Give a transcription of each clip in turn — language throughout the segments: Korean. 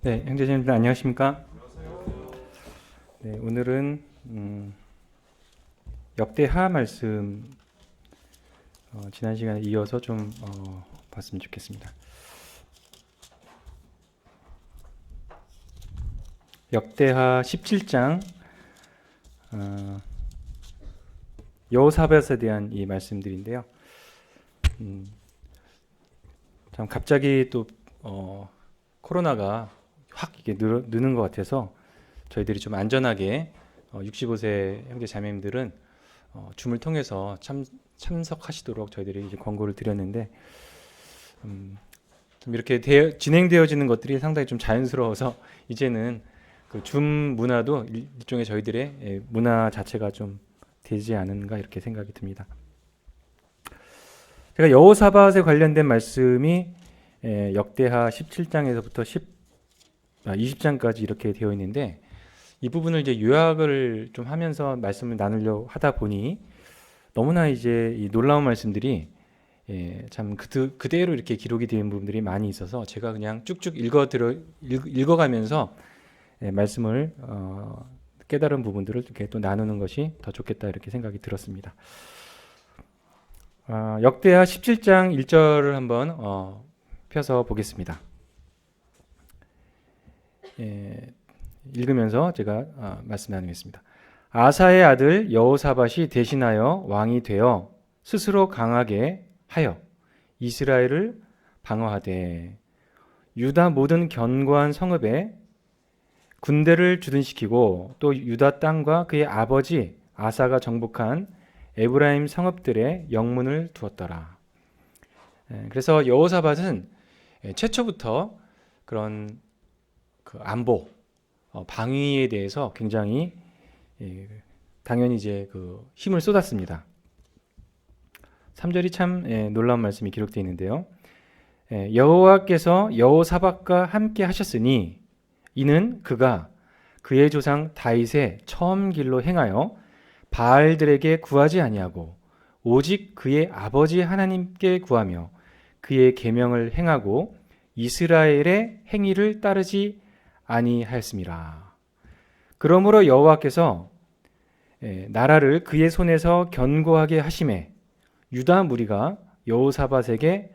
네, 형제자매들 안녕하십니까? 네, 오늘은 역대하 말씀 지난 시간에 이어서 좀 봤으면 좋겠습니다. 역대하 17장 여호사밧에 대한 이 말씀들인데요. 참 갑자기 또 코로나가 확 이게 느는 것 같아서 저희들이 좀 안전하게 65세 형제 자매님들은 줌을 통해서 참석하시도록 저희들이 이제 권고를 드렸는데 좀 이렇게 진행되어지는 것들이 상당히 좀 자연스러워서 이제는 그 줌 문화도 일종의 저희들의 문화 자체가 좀 되지 않은가 이렇게 생각이 듭니다. 제가 여호사밧에 관련된 말씀이 역대하 17장에서부터 20장까지 이렇게 되어 있는데 이 부분을 이제 요약을 좀 하면서 말씀을 나누려고 하다 보니 너무나 이제 이 놀라운 말씀들이 참 그대로 이렇게 기록이 된 부분들이 많이 있어서 제가 그냥 쭉쭉 읽어가면서 말씀을 깨달은 부분들을 이렇게 또 나누는 것이 더 좋겠다 이렇게 생각이 들었습니다. 역대하 17장 1절을 한번 펴서 보겠습니다. 읽으면서 제가 말씀 나누겠습니다. 아사의 아들 여호사밧이 대신하여 왕이 되어 스스로 강하게 하여 이스라엘을 방어하되 유다 모든 견고한 성읍에 군대를 주둔시키고 또 유다 땅과 그의 아버지 아사가 정복한 에브라임 성읍들의 영문을 두었더라. 그래서 여호사밧은 최초부터 그런 그 안보, 방위에 대해서 굉장히 당연히 이제 그 힘을 쏟았습니다. 3절이 참 놀라운 말씀이 기록되어 있는데요. 여호와께서 여호사밧과 함께 하셨으니 이는 그가 그의 조상 다윗의 처음 길로 행하여 바알들에게 구하지 아니하고 오직 그의 아버지 하나님께 구하며 그의 계명을 행하고 이스라엘의 행위를 따르지 아니하였음이라. 그러므로 여호와께서 나라를 그의 손에서 견고하게 하심에 유다 무리가 여호사밧에게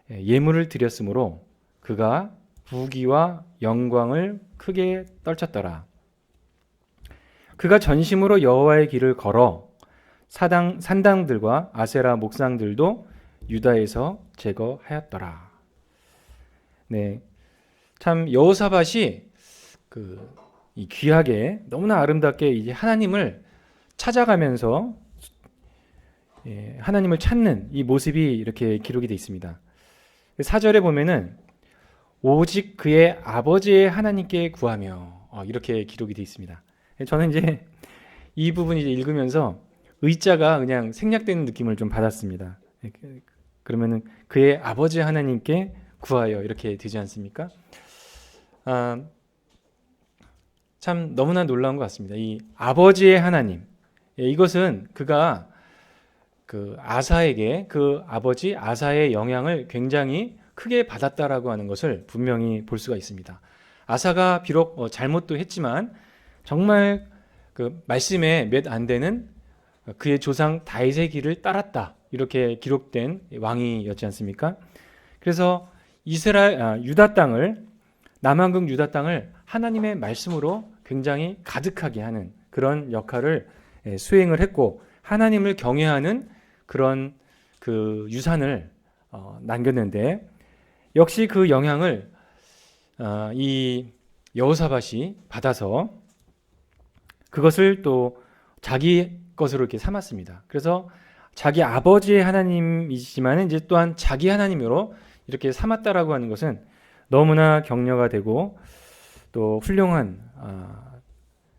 예물을 드렸으므로 그가 부귀와 영광을 크게 떨쳤더라. 그가 전심으로 여호와의 길을 걸어 산당들과 아세라 목상들도 유다에서 제거하였더라. 네, 참 여호사밧이 이 귀하게 너무나 아름답게 이제 하나님을 찾아가면서 하나님을 찾는 이 모습이 이렇게 기록이 되어 있습니다. 4절에 보면은 오직 그의 아버지의 하나님께 구하며 이렇게 기록이 되어 있습니다. 저는 이제 이 부분 이제 읽으면서 의자가 그냥 생략되는 느낌을 좀 받았습니다. 그러면은 그의 아버지 하나님께 구하여 이렇게 되지 않습니까? 참 너무나 놀라운 것 같습니다. 이 아버지의 하나님, 이것은 그가 그 아사에게 그 아버지 아사의 영향을 굉장히 크게 받았다라고 하는 것을 분명히 볼 수가 있습니다. 아사가 비록 잘못도 했지만 정말 그 말씀에 몇 안 되는 그의 조상 다윗의 길을 따랐다 이렇게 기록된 왕이었지 않습니까? 그래서 유다 땅을 남한국 유다 땅을 하나님의 말씀으로 굉장히 가득하게 하는 그런 역할을 수행을 했고 하나님을 경외하는 그런 그 유산을 남겼는데 역시 그 영향을 이 여호사밧이 받아서 그것을 또 자기 것으로 이렇게 삼았습니다. 그래서 자기 아버지의 하나님이지만 이제 또한 자기 하나님으로 이렇게 삼았다라고 하는 것은 너무나 격려가 되고 또 훌륭한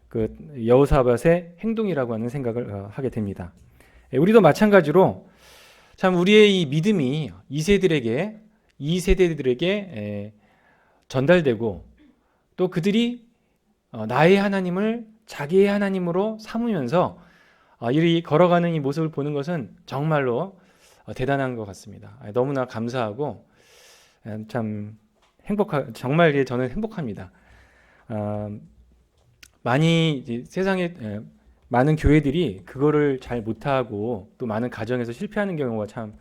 그 여호사밧의 행동이라고 하는 생각을 하게 됩니다. 우리도 마찬가지로 참 우리의 이 믿음이 이 세대들에게 전달되고 또 그들이 나의 하나님을 자기의 하나님으로 삼으면서 이리 걸어가는 이 모습을 보는 것은 정말로 대단한 것 같습니다. 너무나 감사하고 참 정말 이제 저는 행복합니다. 많이 이제 세상에 많은 교회들이 그거를 잘 못하고 또 많은 가정에서 실패하는 경우가 참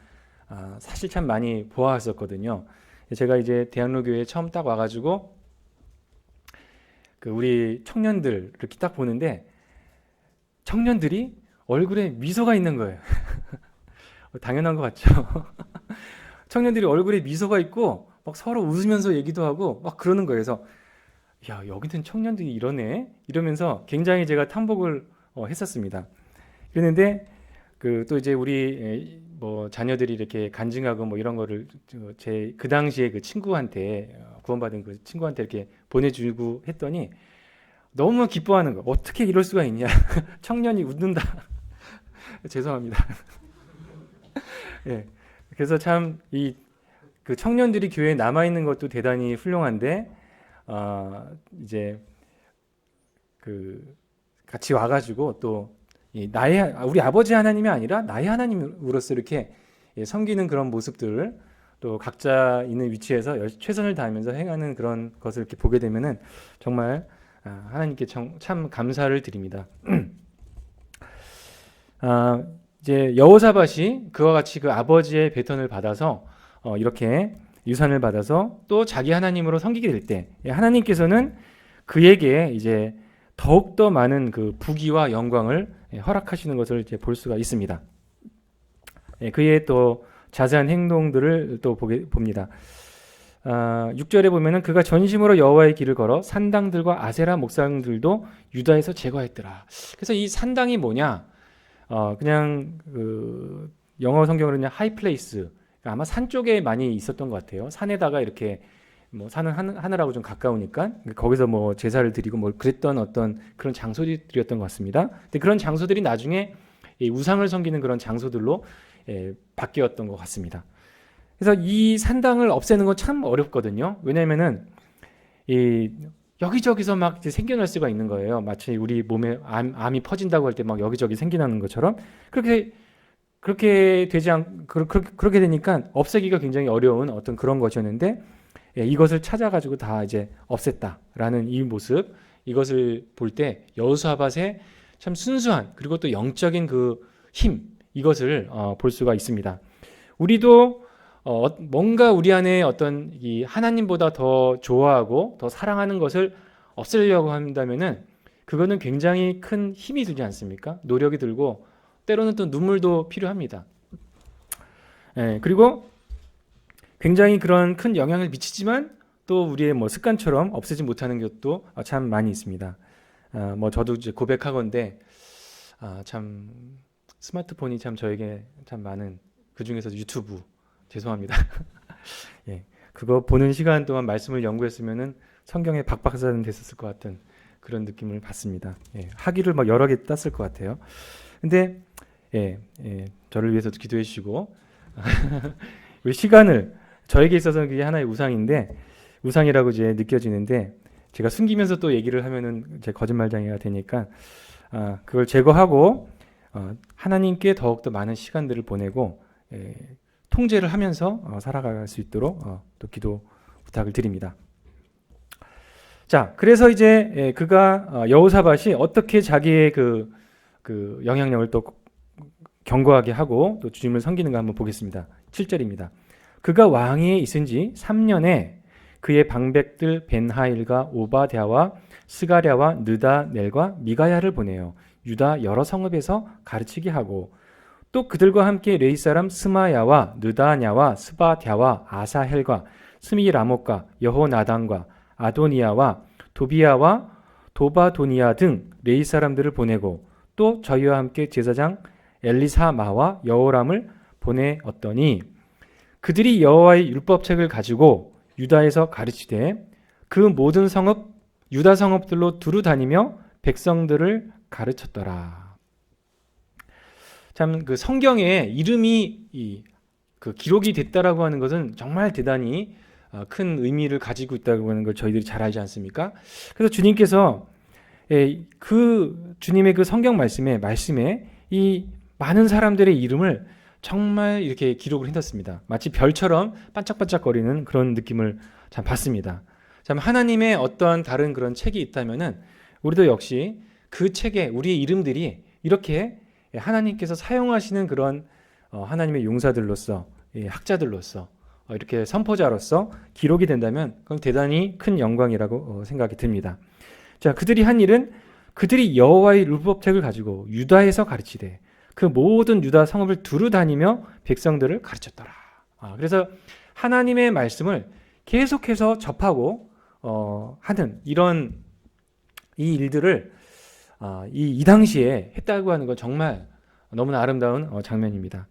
사실 참 많이 보았었거든요. 제가 이제 대학로교회에 처음 딱 와가지고 그 우리 청년들 이렇게 딱 보는데 청년들이 얼굴에 미소가 있는 거예요. 당연한 것 같죠. 청년들이 얼굴에 미소가 있고 막 서로 웃으면서 얘기도 하고 막 그러는 거예요. 그래서 야, 여기는 청년들이 이러네 이러면서 굉장히 제가 탐복을 했었습니다. 그랬는데 그 또 이제 우리 뭐 자녀들이 이렇게 간증하고 뭐 이런 거를 제 그 당시에 그 친구한테 구원받은 그 친구한테 이렇게 보내주고 했더니 너무 기뻐하는 거. 어떻게 이럴 수가 있냐? 청년이 웃는다. 죄송합니다. 예. 그래서 참 이 그 청년들이 교회에 남아 있는 것도 대단히 훌륭한데 이제 그 같이 와가지고 또 나의 우리 아버지 하나님이 아니라 나의 하나님으로서 이렇게 섬기는 그런 모습들을 또 각자 있는 위치에서 최선을 다하면서 행하는 그런 것을 이렇게 보게 되면은 정말 하나님께 참 감사를 드립니다. 이제 여호사밧이 그와 같이 그 아버지의 배턴을 받아서 이렇게 유산을 받아서 또 자기 하나님으로 섬기게 될 때 하나님께서는 그에게 이제 더욱더 많은 그 부귀와 영광을 허락하시는 것을 이제 볼 수가 있습니다. 그의 또 자세한 행동들을 또 봅니다. 6절에 보면은 그가 전심으로 여호와의 길을 걸어 산당들과 아세라 목상들도 유다에서 제거했더라. 그래서 이 산당이 뭐냐? 그냥 그 영어 성경으로 그냥 하이 플레이스, 아마 산 쪽에 많이 있었던 것 같아요. 산에다가 이렇게 뭐 산은 하늘하고 좀 가까우니까 거기서 뭐 제사를 드리고 뭐 그랬던 어떤 그런 장소들이었던 것 같습니다. 근데 그런 장소들이 나중에 이 우상을 섬기는 그런 장소들로 바뀌었던 것 같습니다. 그래서 이 산당을 없애는 건 참 어렵거든요. 왜냐하면은 이 여기저기서 막 생겨날 수가 있는 거예요. 마치 우리 몸에 암이 퍼진다고 할 때 막 여기저기 생겨나는 것처럼 그렇게 그렇게 되니까 없애기가 굉장히 어려운 어떤 그런 것이었는데 이것을 찾아가지고 다 이제 없앴다라는 이 모습, 이것을 볼 때 여호사밧의 참 순수한 그리고 또 영적인 그 힘, 이것을 볼 수가 있습니다. 우리도 뭔가 우리 안에 어떤 이 하나님보다 더 좋아하고 더 사랑하는 것을 없애려고 한다면은 그거는 굉장히 큰 힘이 들지 않습니까? 노력이 들고 때로는 또 눈물도 필요합니다. 그리고 굉장히 그런 큰 영향을 미치지만 또 우리의 뭐 습관처럼 없애지 못하는 것도 참 많이 있습니다. 뭐 저도 이제 고백하건대 참 스마트폰이 참 저에게 참 많은, 그 중에서 유튜브, 죄송합니다. 예, 그거 보는 시간 동안 말씀을 연구했으면은 성경에 박박사는 됐었을 것 같은 그런 느낌을 받습니다. 학위를 막 여러 개 땄을 것 같아요. 근데 저를 위해서도 기도해 주시고 우리 시간을, 저에게 있어서는 그게 하나의 우상인데, 우상이라고 이제 느껴지는데 제가 숨기면서 또 얘기를 하면은 제 거짓말쟁이가 되니까 그걸 제거하고 하나님께 더욱더 많은 시간들을 보내고 통제를 하면서 살아갈 수 있도록 또 기도 부탁을 드립니다. 자, 그래서 이제 그가 여호사밧이 어떻게 자기의 그 영향력을 또 견고하게 하고 또 주님을 섬기는가 한번 보겠습니다. 7절입니다. 그가 왕위에 있은 지 3년에 그의 방백들 벤하일과 오바댜와 스가랴와 느다넬과 미가야를 보내요. 유다 여러 성읍에서 가르치게 하고 또 그들과 함께 레이 사람 스마야와 느다냐와 스바댜와 아사헬과 스미라못과 여호나단과 아도니아와 도비야와 도바도니아 등 레이 사람들을 보내고 또 저희와 함께 제사장 엘리사마와 여호람을 보내었더니 그들이 여호와의 율법책을 가지고 유다에서 가르치되 그 모든 성읍 유다 성읍들로 두루 다니며 백성들을 가르쳤더라. 참 그 성경에 이름이 그 기록이 됐다라고 하는 것은 정말 대단히 큰 의미를 가지고 있다고 하는 걸 저희들이 잘 알지 않습니까? 그래서 주님께서 그 주님의 그 성경 말씀에 이 많은 사람들의 이름을 정말 이렇게 기록을 해놨습니다. 마치 별처럼 반짝반짝거리는 그런 느낌을 참 받습니다. 참 하나님의 어떠한 다른 그런 책이 있다면은 우리도 역시 그 책에 우리의 이름들이 이렇게 하나님께서 사용하시는 그런 하나님의 용사들로서 학자들로서 이렇게 선포자로서 기록이 된다면 그건 대단히 큰 영광이라고 생각이 듭니다. 자, 그들이 한 일은 그들이 여호와의 율법책을 가지고 유다에서 가르치되 그 모든 유다 성읍을 두루 다니며 백성들을 가르쳤더라. 그래서 하나님의 말씀을 계속해서 접하고 하는 이런 이 일들을 이 당시에 했다고 하는 건 정말 너무나 아름다운 장면입니다.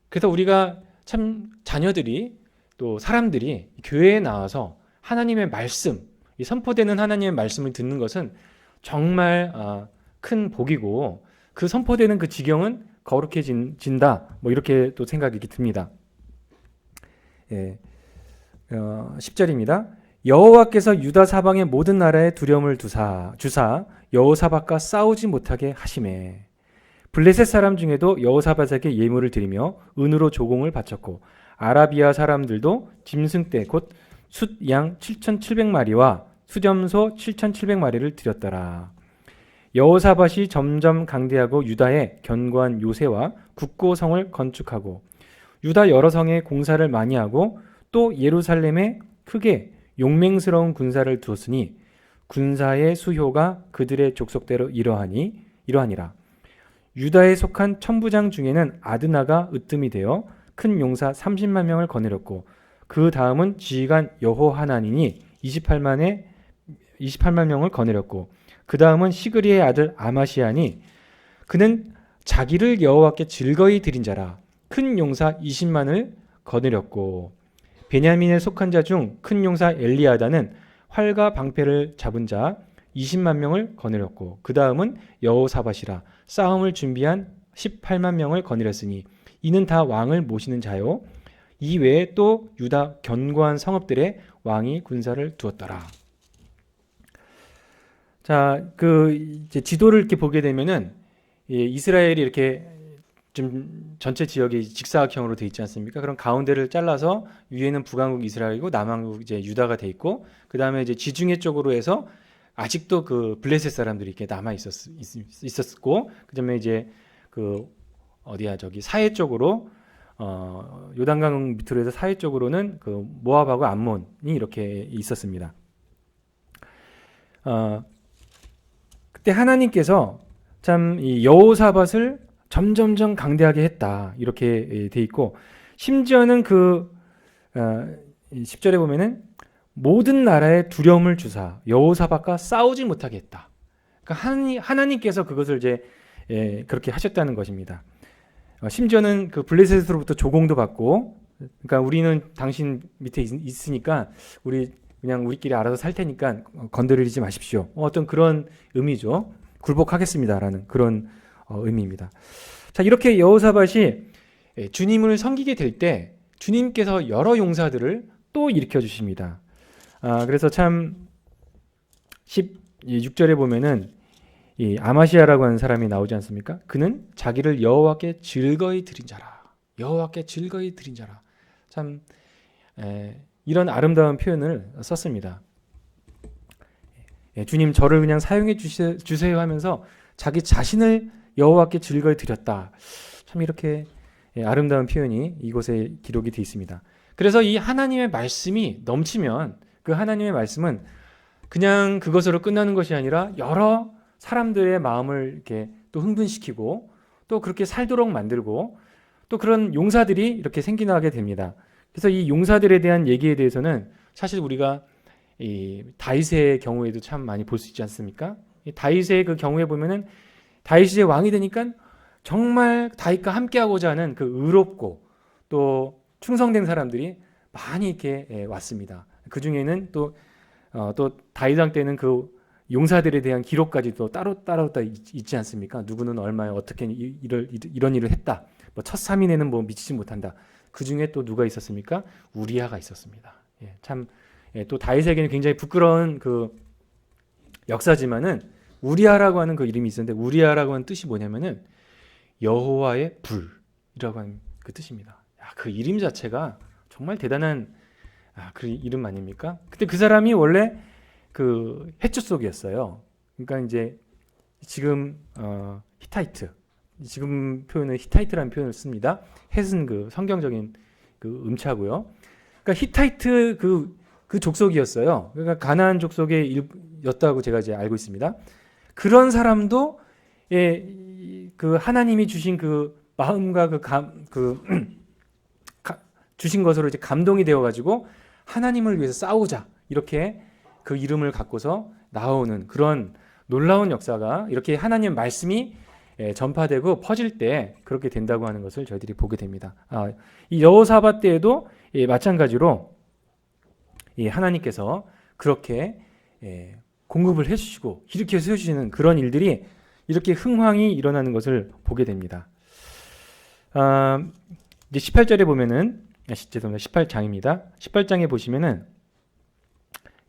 그래서 우리가 참 자녀들이 또 사람들이 교회에 나와서 하나님의 말씀, 이 선포되는 하나님의 말씀을 듣는 것은 정말 큰 복이고 그 선포되는 그 지경은 거룩해진다. 뭐 이렇게 또 생각이 듭니다. 10절입니다. 여호와께서 유다 사방의 모든 나라에 두려움을 주사 여호사밧과 싸우지 못하게 하시매 블레셋 사람 중에도 여호사밧에게 예물을 드리며 은으로 조공을 바쳤고 아라비아 사람들도 짐승떼 곧 숫양 7,700마리와 수렴소 7,700마리를 드렸더라. 여호사밧이 점점 강대하고 유다에 견고한 요새와 국고성을 건축하고 유다 여러 성에 공사를 많이 하고 또 예루살렘에 크게 용맹스러운 군사를 두었으니 군사의 수효가 그들의 족속대로 이러하니라. 유다에 속한 천부장 중에는 아드나가 으뜸이 되어 큰 용사 30만 명을 거느렸고 그 다음은 지휘관 여호하나니니 28만 명을 거느렸고 그 다음은 시그리의 아들 아마시아니 그는 자기를 여호와께 즐거이 드린 자라 큰 용사 20만을 거느렸고 베냐민에 속한 자 중 큰 용사 엘리아다는 활과 방패를 잡은 자 20만 명을 거느렸고 그 다음은 여호사밧이라 싸움을 준비한 18만 명을 거느렸으니 이는 다 왕을 모시는 자요 이 외에 또 유다 견고한 성읍들에 왕이 군사를 두었더라. 자, 이제 지도를 이렇게 보게 되면은 이스라엘이 이렇게 좀 전체 지역이 직사각형으로 돼 있지 않습니까? 그럼 가운데를 잘라서 위에는 북왕국 이스라엘이고 남왕국 이제 유다가 돼 있고 그 다음에 이제 지중해 쪽으로 해서 아직도 그 블레셋 사람들이 이렇게 남아 있었고 그다음에 이제 저기 사해 쪽으로 요단강 밑으로 해서 사해 쪽으로는 그 모압하고 암몬이 이렇게 있었습니다. 그때 하나님께서 참 이 여호사밧을 점점점 강대하게 했다 이렇게 돼 있고 심지어는 10절에 보면은 모든 나라에 두려움을 주사 여호사밧과 싸우지 못하게 했다. 그러니까 하나님께서 그것을 이제 그렇게 하셨다는 것입니다. 심지어는 그 블레셋으로부터 조공도 받고 그러니까 우리는 당신 밑에 있으니까 그냥 우리끼리 알아서 살 테니까 건드리지 마십시오. 어떤 그런 의미죠. 굴복하겠습니다라는 그런 의미입니다. 자, 이렇게 여호사밧이 주님을 섬기게 될 때 주님께서 여러 용사들을 또 일으켜 주십니다. 그래서 참 16절에 보면은 이 아마시아라고 하는 사람이 나오지 않습니까? 그는 자기를 여호와께 즐거이 드린 자라. 여호와께 즐거이 드린 자라. 참 이런 아름다운 표현을 썼습니다. 주님 저를 그냥 사용해 주세요 하면서 자기 자신을 여호와께 즐거이 드렸다. 참 이렇게 아름다운 표현이 이곳에 기록이 되어 있습니다. 그래서 이 하나님의 말씀이 넘치면 그 하나님의 말씀은 그냥 그것으로 끝나는 것이 아니라 여러 사람들의 마음을 이렇게 또 흥분시키고 또 그렇게 살도록 만들고 또 그런 용사들이 이렇게 생겨나게 됩니다. 그래서 이 용사들에 대한 얘기에 대해서는 사실 우리가 이 다윗의 경우에도 참 많이 볼 수 있지 않습니까? 이 다윗의 그 경우에 보면은 다윗이 왕이 되니까 정말 다윗과 함께하고자 하는 그 의롭고 또 충성된 사람들이 많이 이렇게 왔습니다. 그 중에는 또 다윗 왕 때는 그 용사들에 대한 기록까지도 따로 있지 않습니까? 누구는 얼마에 어떻게 이런 일을 했다. 뭐 첫 3인에는 뭐 미치지 못한다. 그 중에 또 누가 있었습니까? 우리아가 있었습니다. 또 다윗에게는 굉장히 부끄러운 그 역사지만은 우리아라고 하는 그 이름이 있었는데 우리아라고 하는 뜻이 뭐냐면은 여호와의 불, 하는 그 뜻입니다. 야, 그 이름 자체가 정말 대단한 그 이름 아닙니까? 근데 그 사람이 원래 그 헷 속이었어요. 그러니까 이제 지금 히타이트, 지금 표현은 히타이트라는 표현을 씁니다. 헷은 그 성경적인 그 음차고요. 그러니까 히타이트 그 족속이었어요. 그러니까 가나안 족속의 일였다고 제가 이제 알고 있습니다. 그런 사람도 그 하나님이 주신 그 마음과 주신 것으로 이제 감동이 되어가지고 하나님을 위해서 싸우자 이렇게 그 이름을 갖고서 나오는 그런 놀라운 역사가 이렇게 하나님 말씀이 전파되고 퍼질 때 그렇게 된다고 하는 것을 저희들이 보게 됩니다. 이 여호사밧 때에도 마찬가지로 하나님께서 그렇게 공급을 해주시고 일으켜 세우시는 그런 일들이 이렇게 흥황이 일어나는 것을 보게 됩니다. 이제 18절에 보면은 죄송합니다. 18장입니다. 18장에 보시면은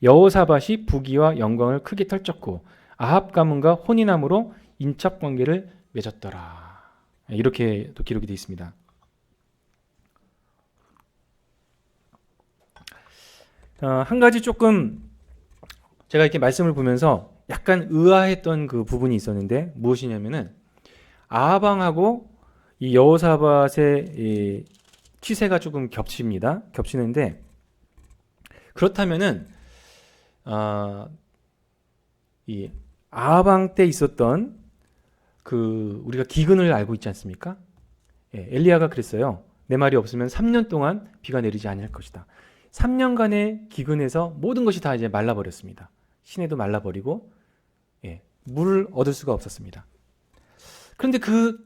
여호사밧이 부귀와 영광을 크게 펼쳤고 아합 가문과 혼인함으로 인척 관계를 맺었더라. 이렇게 또 기록이 되어 있습니다. 한 가지 조금 제가 이렇게 말씀을 보면서 약간 의아했던 그 부분이 있었는데 무엇이냐면은 아합 왕하고 이 여호사밧의 이 치세가 조금 겹칩니다. 겹치는데 그렇다면은 이 아합 왕 때 있었던 그 우리가 기근을 알고 있지 않습니까? 엘리야가 그랬어요. 내 말이 없으면 3년 동안 비가 내리지 않을 것이다. 3년간의 기근에서 모든 것이 다 이제 말라버렸습니다. 시내도 말라버리고 물을 얻을 수가 없었습니다. 그런데 그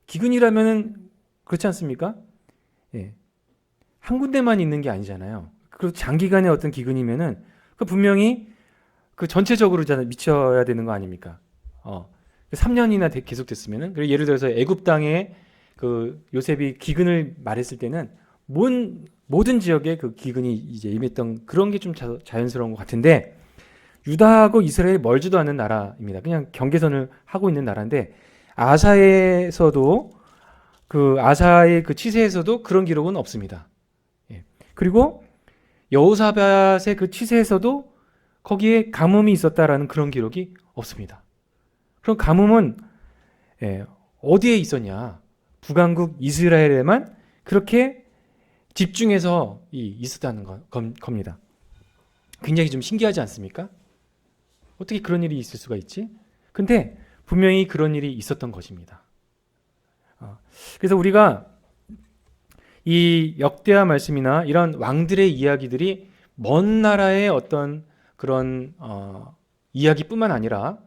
기근이라면은 그렇지 않습니까? 한 군데만 있는 게 아니잖아요. 그리고 장기간의 어떤 기근이면은 그 분명히 그 전체적으로 미쳐야 되는 거 아닙니까? 3년이나 계속됐으면은 예를 들어서 애굽 땅에 그 요셉이 기근을 말했을 때는 모든 지역에 그 기근이 이제 임했던 그런 게 좀 자연스러운 것 같은데 유다하고 이스라엘이 멀지도 않은 나라입니다. 그냥 경계선을 하고 있는 나라인데 아사에서도 그 아사의 그 치세에서도 그런 기록은 없습니다. 그리고 여호사밧의 그 치세에서도 거기에 가뭄이 있었다라는 그런 기록이 없습니다. 그럼 가뭄은 어디에 있었냐? 북왕국 이스라엘에만 그렇게 집중해서 있었다는 겁니다. 굉장히 좀 신기하지 않습니까? 어떻게 그런 일이 있을 수가 있지? 근데 분명히 그런 일이 있었던 것입니다. 그래서 우리가 이 역대하 말씀이나 이런 왕들의 이야기들이 먼 나라의 어떤 그런 이야기뿐만 아니라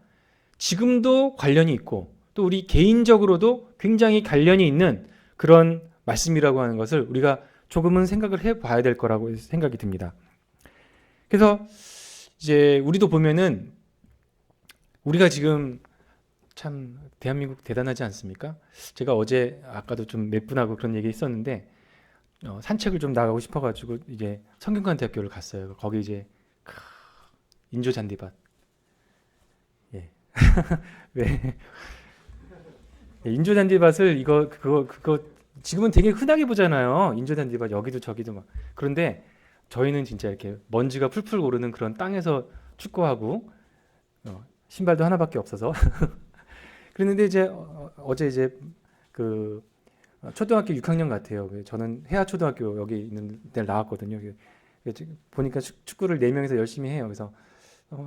지금도 관련이 있고 또 우리 개인적으로도 굉장히 관련이 있는 그런 말씀이라고 하는 것을 우리가 조금은 생각을 해봐야 될 거라고 생각이 듭니다. 그래서 이제 우리도 보면은 우리가 지금 참 대한민국 대단하지 않습니까? 제가 어제 아까도 좀 몇 분하고 그런 얘기 했었는데 산책을 좀 나가고 싶어가지고 이제 성균관대학교를 갔어요. 거기 이제 인조 잔디밭. 왜 인조 잔디밭을 그거 지금은 되게 흔하게 보잖아요. 인조 잔디밭 여기도 저기도 막. 그런데 저희는 진짜 이렇게 먼지가 풀풀 오르는 그런 땅에서 축구하고 신발도 하나밖에 없어서 그랬는데 이제 어제 이제 그 초등학교 6학년 같아요. 저는 해아초등학교 여기 있는 데를 나왔거든요. 보니까 축구를 4명이서 열심히 해요. 그래서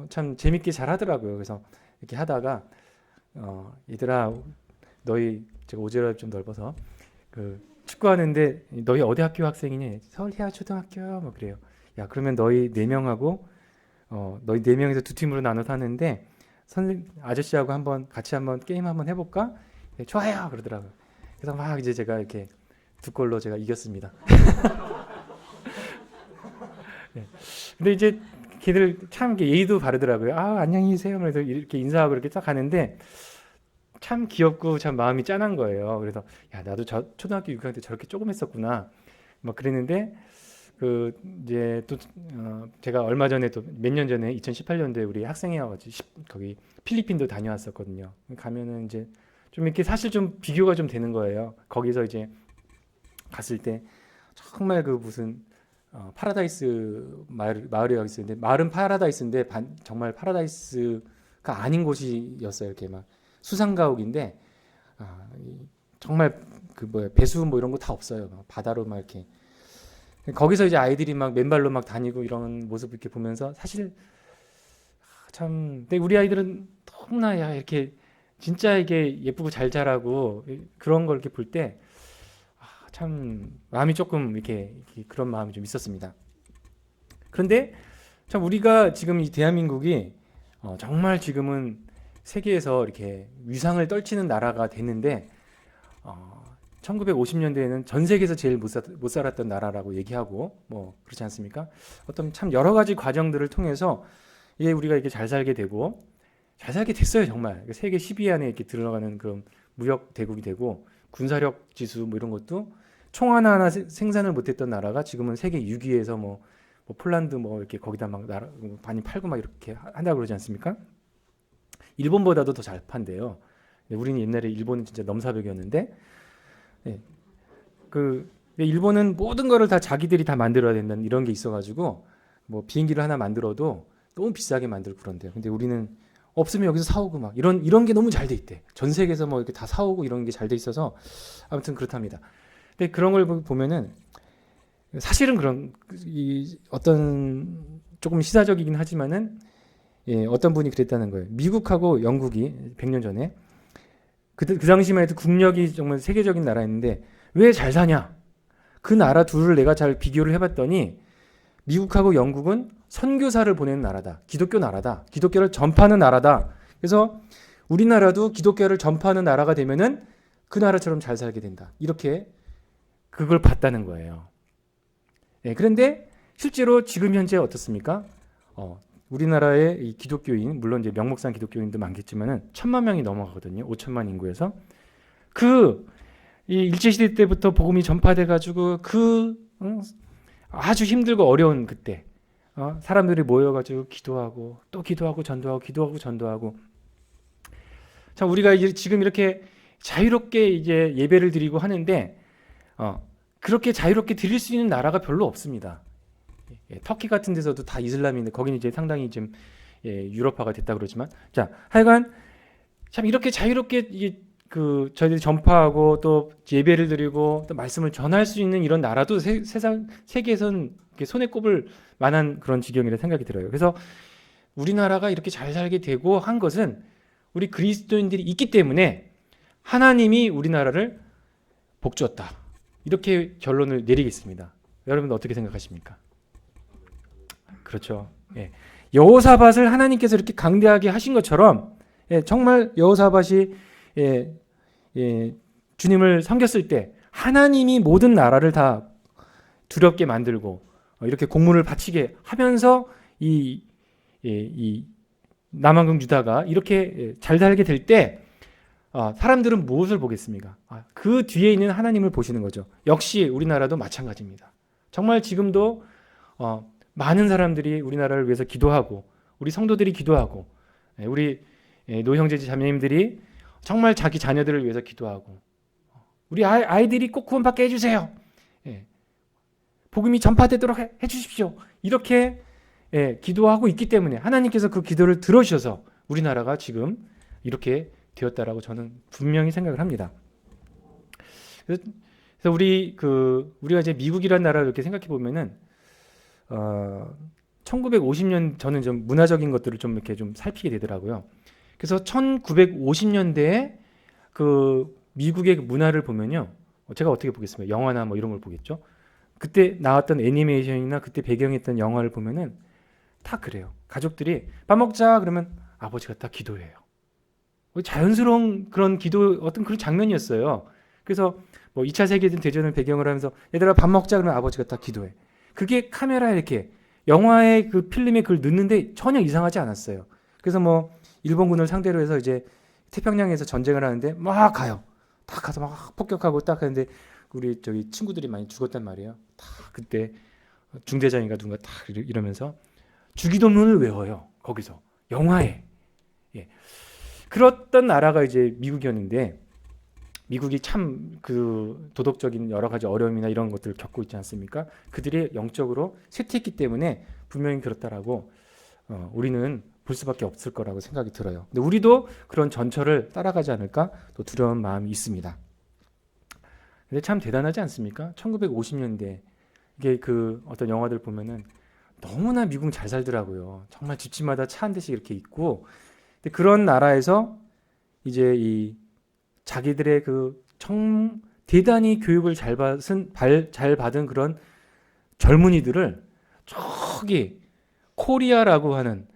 참 재밌게 잘 하더라고요. 그래서 이렇게 하다가 얘들아 너희 제가 오지랖 좀 넓어서 그 축구하는데 너희 어디 학교 학생이니? 서울 해아초등학교 뭐 그래요. 야 그러면 너희 4명하고 너희 4명에서 두 팀으로 나눠서 하는데 선생님 아저씨하고 같이 한번 게임 한번 해볼까? 네, 좋아요 그러더라고요. 그래서 막 이제 제가 이렇게 2골로 제가 이겼습니다. 네. 근데 이제 걔들 참 예의도 바르더라고요. 안녕히 계세요. 그래서 이렇게 인사하고 이렇게 딱 가는데 참 귀엽고 참 마음이 짠한 거예요. 그래서 야 나도 초등학교 6학년 때 저렇게 조금 했었구나. 막 그랬는데 그 이제 또 제가 얼마 전에 또 몇 년 전에 2018년도에 우리 학생회와 같이 거기 필리핀도 다녀왔었거든요. 가면은 이제 좀 이렇게 사실 좀 비교가 좀 되는 거예요. 거기서 이제 갔을 때 정말 그 무슨 파라다이스 마을에 가 있었는데 마을은 파라다이스인데 정말 파라다이스가 아닌 곳이었어요. 이렇게 막 수상가옥인데 정말 그 뭐야 배수 뭐 이런 거 다 없어요. 막 바다로 막 이렇게 거기서 이제 아이들이 막 맨발로 막 다니고 이런 모습 이렇게 보면서 사실 참 근데 우리 아이들은 너무나 야 이렇게 진짜 이게 예쁘고 잘 자라고 그런 걸 이렇게 볼 때 참 마음이 조금 이렇게 그런 마음이 좀 있었습니다. 그런데 참 우리가 지금 이 대한민국이 정말 지금은 세계에서 이렇게 위상을 떨치는 나라가 됐는데 1950년대에는 전 세계에서 제일 못 살았던 나라라고 얘기하고 뭐 그렇지 않습니까? 어떤 참 여러 가지 과정들을 통해서 우리가 이렇게 잘 살게 되고 잘 살게 됐어요 정말. 세계 10위 안에 이렇게 들어가는 그런 무역 대국이 되고 군사력 지수 뭐 이런 것도 총 하나하나 생산을 못했던 나라가 지금은 세계 6위에서 뭐 폴란드 뭐 이렇게 거기다 막 많이 팔고 막 이렇게 한다고 그러지 않습니까? 일본보다도 더 잘 판대요. 우리는 옛날에 일본은 진짜 넘사벽이었는데 일본은 모든 거를 다 자기들이 다 만들어야 된다는 이런 게 있어가지고 뭐 비행기를 하나 만들어도 너무 비싸게 만들고 그런대요. 근데 우리는 없으면 여기서 사오고 막 이런 게 너무 잘 돼 있대. 전 세계에서 뭐 이렇게 다 사오고 이런 게 잘 돼 있어서 아무튼 그렇답니다. 근데 그런 걸 보면은 사실은 그런 어떤 조금 시사적이긴 하지만은 어떤 분이 그랬다는 거예요. 미국하고 영국이 100년 전에 그 당시만 해도 국력이 정말 세계적인 나라였는데 왜 잘 사냐? 그 나라 둘을 내가 잘 비교를 해봤더니 미국하고 영국은 선교사를 보내는 나라다. 기독교 나라다. 기독교를 전파하는 나라다. 그래서 우리나라도 기독교를 전파하는 나라가 되면은 그 나라처럼 잘 살게 된다. 이렇게 그걸 봤다는 거예요. 그런데 실제로 지금 현재 어떻습니까? 우리나라의 이 기독교인, 물론 이제 명목상 기독교인도 많겠지만은 1,000만 명이 넘어가거든요. 5천만 인구에서. 이 일제시대 때부터 복음이 전파돼 가지고 아주 힘들고 어려운 그때 사람들이 모여가지고 기도하고 또 기도하고 전도하고 기도하고 전도하고 참 우리가 이제 지금 이렇게 자유롭게 이제 예배를 드리고 하는데 그렇게 자유롭게 드릴 수 있는 나라가 별로 없습니다. 터키 같은 데서도 다 이슬람인데 거기는 이제 상당히 좀 유럽화가 됐다 그러지만 자 하여간 참 이렇게 자유롭게 저희들이 전파하고 또 예배를 드리고 또 말씀을 전할 수 있는 이런 나라도 세계에선 손에 꼽을 만한 그런 지경이라 생각이 들어요. 그래서 우리나라가 이렇게 잘 살게 되고 한 것은 우리 그리스도인들이 있기 때문에 하나님이 우리나라를 복 주었다. 이렇게 결론을 내리겠습니다. 여러분 어떻게 생각하십니까? 그렇죠. 여호사밧을 하나님께서 이렇게 강대하게 하신 것처럼 정말 여호사밧이 주님을 섬겼을 때 하나님이 모든 나라를 다 두렵게 만들고 이렇게 공문을 바치게 하면서 이 남왕국 유다가 이렇게 잘 살게 될 때 사람들은 무엇을 보겠습니까? 그 뒤에 있는 하나님을 보시는 거죠. 역시 우리나라도 마찬가지입니다. 정말 지금도 많은 사람들이 우리나라를 위해서 기도하고 우리 성도들이 기도하고 우리 노형제 자매님들이 정말 자기 자녀들을 위해서 기도하고 우리 아이들이 꼭 구원받게 해주세요. 복음이 전파되도록 해주십시오. 이렇게 기도하고 있기 때문에 하나님께서 그 기도를 들어주셔서 우리나라가 지금 이렇게 되었다라고 저는 분명히 생각을 합니다. 그래서 우리가 이제 미국이라는 나라를 이렇게 생각해 보면은 1950년 저는 좀 문화적인 것들을 좀 이렇게 좀 살피게 되더라고요. 그래서 1950년대에 그 미국의 문화를 보면요, 제가 어떻게 보겠습니까? 영화나 뭐 이런 걸 보겠죠. 그때 나왔던 애니메이션이나 그때 배경했던 영화를 보면은 다 그래요. 가족들이 밥 먹자 그러면 아버지가 다 기도해요. 자연스러운 그런 기도 어떤 그런 장면이었어요. 그래서 뭐 2차 세계대전을 배경으로 하면서 얘들아 밥 먹자 그러면 아버지가 다 기도해. 그게 카메라에 이렇게 영화의 그 필름에 그걸 넣는데 전혀 이상하지 않았어요. 그래서 뭐 일본군을 상대로 해서 이제 태평양에서 전쟁을 하는데 막 가요. 다 가서 막 폭격하고 딱 하는데 우리 저기 친구들이 많이 죽었단 말이에요. 다 그때 중대장인가 누군가 다 이러면서 주기도문을 외워요. 거기서 영화에. 그렇던 나라가 이제 미국이었는데 미국이 참 그 도덕적인 여러 가지 어려움이나 이런 것들을 겪고 있지 않습니까? 그들이 영적으로 쇠퇴했기 때문에 분명히 그렇다라고 우리는 볼 수밖에 없을 거라고 생각이 들어요. 근데 우리도 그런 전철을 따라가지 않을까 또 두려운 마음이 있습니다. 근데 참 대단하지 않습니까? 1950년대 이게 그 어떤 영화들 보면은 너무나 미국 잘 살더라고요. 정말 집집마다 차 한 대씩 이렇게 있고, 근데 그런 나라에서 이제 이 자기들의 그 대단히 교육을 잘 받은 그런 젊은이들을 저기 코리아라고 하는,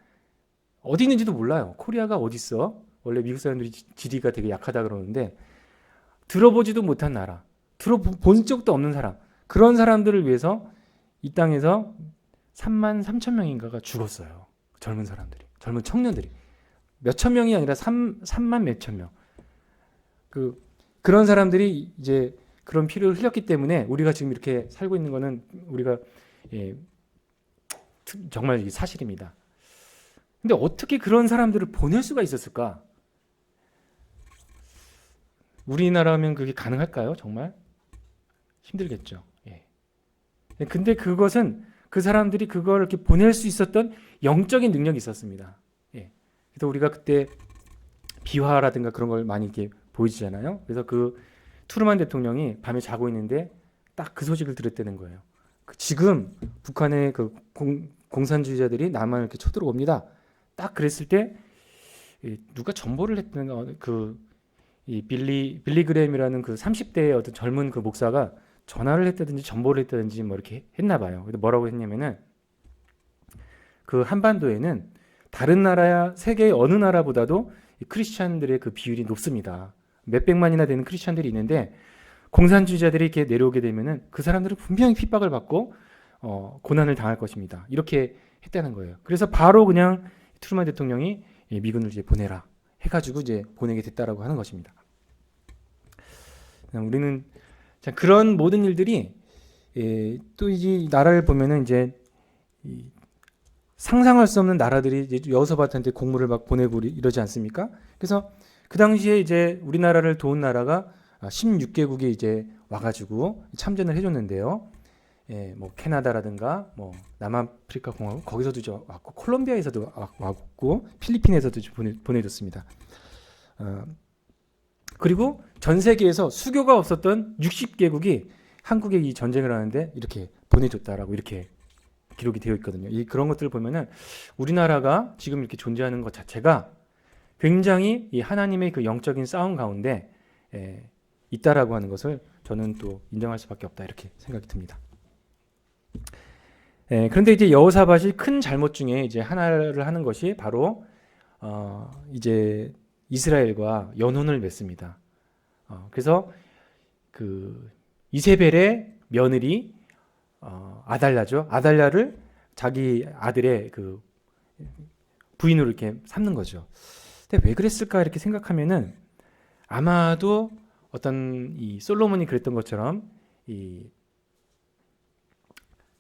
어디 있는지도 몰라요. 코리아가 어디 있어? 원래 미국 사람들이 지리가 되게 약하다 그러는데 들어보지도 못한 나라, 들어본 적도 없는 사람, 그런 사람들을 위해서 이 땅에서 3만 3천 명인가가 죽었어요. 젊은 사람들이, 젊은 청년들이. 몇천 명이 아니라 3만 몇천 명. 그런 사람들이 이제 그런 피를 흘렸기 때문에 우리가 지금 이렇게 살고 있는 거는 우리가 정말 사실입니다. 근데 어떻게 그런 사람들을 보낼 수가 있었을까? 우리나라면 그게 가능할까요? 정말 힘들겠죠. 예. 근데 그것은 그 사람들이 그걸 이렇게 보낼 수 있었던 영적인 능력이 있었습니다. 예. 그래서 우리가 그때 비화라든가 그런 걸 많이 이렇게 보이잖아요. 그래서 그 트루만 대통령이 밤에 자고 있는데 딱 그 소식을 들었다는 거예요. 지금 북한의 그 공산주의자들이 남한을 이렇게 쳐들어옵니다. 딱 그랬을 때 누가 전보를 했던 이 빌리 그램이라는 그 30대의 어떤 젊은 그 목사가 전화를 했다든지 전보를 했다든지 뭐 이렇게 했나 봐요. 근데 뭐라고 했냐면은 그 한반도에는 다른 나라야 세계의 어느 나라보다도 크리스찬들의 그 비율이 높습니다. 몇백만이나 되는 크리스찬들이 있는데 공산주의자들이 이렇게 내려오게 되면은 그 사람들은 분명히 핍박을 받고 고난을 당할 것입니다. 이렇게 했다는 거예요. 그래서 바로 그냥 트루만 대통령이 미군을 이제 보내라 해가지고 이제 보내게 됐다라고 하는 것입니다. 우리는 그런 모든 일들이 또 이 나라를 보면은 이제 상상할 수 없는 나라들이 이제 여호사밧한테 공물을 막 보내고 이러지 않습니까? 그래서 그 당시에 이제 우리나라를 도운 나라가 16개국이 이제 와가지고 참전을 해줬는데요. 뭐 캐나다라든가 뭐 남아프리카 공화국 거기서도 왔고 콜롬비아에서도 왔고 필리핀에서도 보내줬습니다. 그리고 전 세계에서 수교가 없었던 60개국이 한국에 이 전쟁을 하는데 이렇게 보내줬다라고 이렇게 기록이 되어 있거든요. 그런 것들을 보면은 우리나라가 지금 이렇게 존재하는 것 자체가 굉장히 이 하나님의 그 영적인 싸움 가운데 있다라고 하는 것을 저는 또 인정할 수밖에 없다 이렇게 생각이 듭니다. 그런데 이제 여호사밧이 큰 잘못 중에 이제 하나를 하는 것이 바로 이제 이스라엘과 연혼을 맺습니다. 그래서 그 이세벨의 며느리 아달랴죠. 아달랴를 자기 아들의 그 부인으로 이렇게 삼는 거죠. 근데 왜 그랬을까 이렇게 생각하면은 아마도 어떤 이 솔로몬이 그랬던 것처럼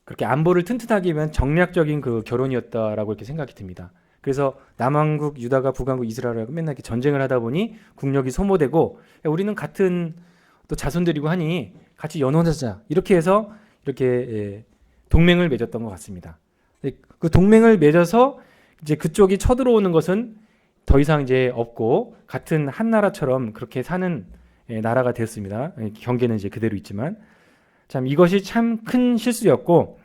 그렇게 안보를 튼튼하기 위한 정략적인 그 결혼이었다라고 이렇게 생각이 듭니다. 그래서 남왕국 유다가 북왕국 이스라엘하고 맨날 이렇게 전쟁을 하다 보니 국력이 소모되고 우리는 같은 또 자손들이고 하니 같이 연혼하자 이렇게 해서 이렇게 동맹을 맺었던 것 같습니다. 그 동맹을 맺어서 이제 그쪽이 쳐들어오는 것은 더 이상 이제 없고 같은 한 나라처럼 그렇게 사는 나라가 되었습니다. 경계는 이제 그대로 있지만 참 이것이 참 큰 실수였고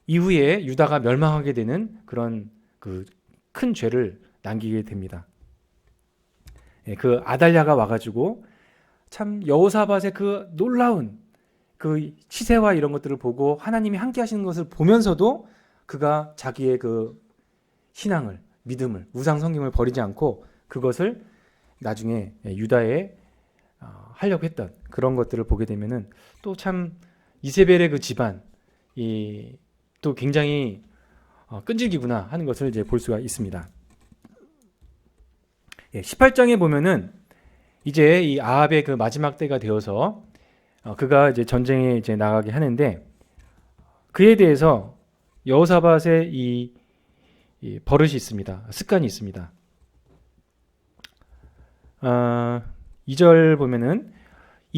이후에 유다가 멸망하게 되는 그런 그 큰 죄를 남기게 됩니다. 그 아달랴가 와가지고 참 여호사밧의 그 놀라운 그 치세와 이런 것들을 보고 하나님이 함께 하시는 것을 보면서도 그가 자기의 그 신앙을, 믿음을, 우상 성김을 버리지 않고 그것을 나중에 유다에 하려고 했던 그런 것들을 보게 되면은 또 참 이세벨의 그 집안 또 굉장히 끈질기구나 하는 것을 이제 볼 수가 있습니다. 18장에 보면은 이제 이 아합의 그 마지막 때가 되어서 그가 이제 전쟁에 이제 나가게 하는데 그에 대해서 여호사밧의 이 버릇이 있습니다. 습관이 있습니다. 2절 보면은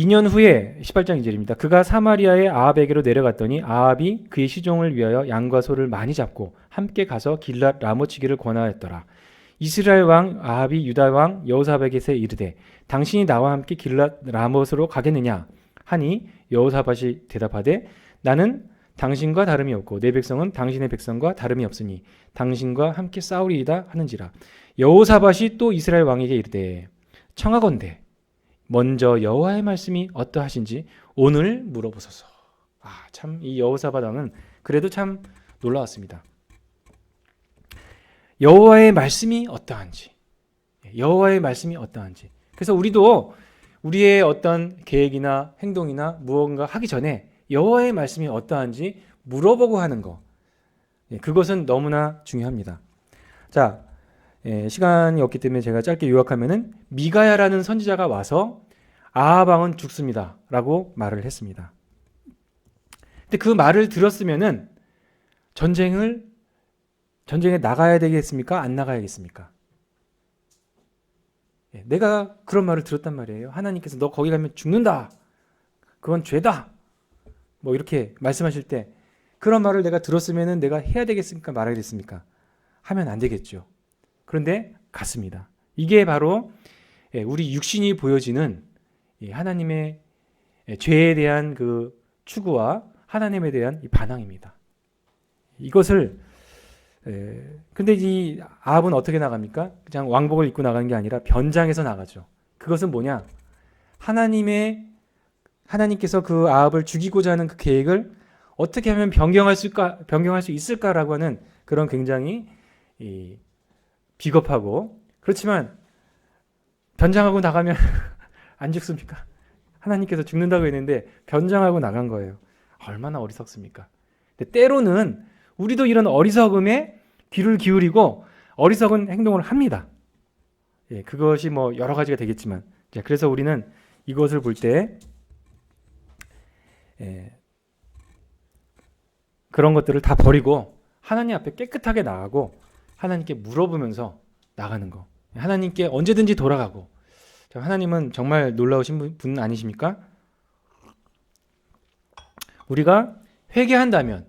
2년 후에 18장 2절입니다. 그가 사마리아의 아합에게로 내려갔더니 아합이 그의 시종을 위하여 양과 소를 많이 잡고 함께 가서 길랏 라모치기를 권하였더라. 이스라엘 왕 아합이 유다 왕 여호사밧에게 이르되 당신이 나와 함께 길랏 라못으로 가겠느냐 하니 여호사밧이 대답하되 나는 당신과 다름이 없고 내 백성은 당신의 백성과 다름이 없으니 당신과 함께 싸우리이다 하는지라. 여호사밧이 또 이스라엘 왕에게 이르되 청하건대 먼저 여호와의 말씀이 어떠하신지 오늘 물어보소서. 참 이 여호사밧 왕은 그래도 참 놀라웠습니다. 여호와의 말씀이 어떠한지, 여호와의 말씀이 어떠한지. 그래서 우리도 우리의 어떤 계획이나 행동이나 무언가 하기 전에 여호와의 말씀이 어떠한지 물어보고 하는 거, 그것은 너무나 중요합니다. 자, 시간이 없기 때문에 제가 짧게 요약하면은 미가야라는 선지자가 와서 아합 왕은 죽습니다 라고 말을 했습니다. 근데 그 말을 들었으면은 전쟁에 나가야 되겠습니까? 안 나가야겠습니까? 내가 그런 말을 들었단 말이에요. 하나님께서 너 거기 가면 죽는다, 그건 죄다, 뭐 이렇게 말씀하실 때 그런 말을 내가 들었으면은 내가 해야 되겠습니까? 말아야 되겠습니까? 하면 안 되겠죠. 그런데 갔습니다. 이게 바로 우리 육신이 보여지는 하나님의 죄에 대한 그 추구와 하나님에 대한 이 반항입니다. 이것을 근데 이 아합은 어떻게 나갑니까? 그냥 왕복을 입고 나가는 게 아니라 변장해서 나가죠. 그것은 뭐냐? 하나님께서 그 아합을 죽이고자 하는 그 계획을 어떻게 하면 변경할 수 있을까라고 하는 그런 굉장히 비겁하고, 그렇지만 변장하고 나가면 안 죽습니까? 하나님께서 죽는다고 했는데 변장하고 나간 거예요. 얼마나 어리석습니까? 근데 때로는 우리도 이런 어리석음에 귀를 기울이고 어리석은 행동을 합니다. 그것이 뭐 여러 가지가 되겠지만, 그래서 우리는 이것을 볼 때 그런 것들을 다 버리고 하나님 앞에 깨끗하게 나가고 하나님께 물어보면서 나가는 거. 하나님께 언제든지 돌아가고. 하나님은 정말 놀라우신 분 아니십니까? 우리가 회개한다면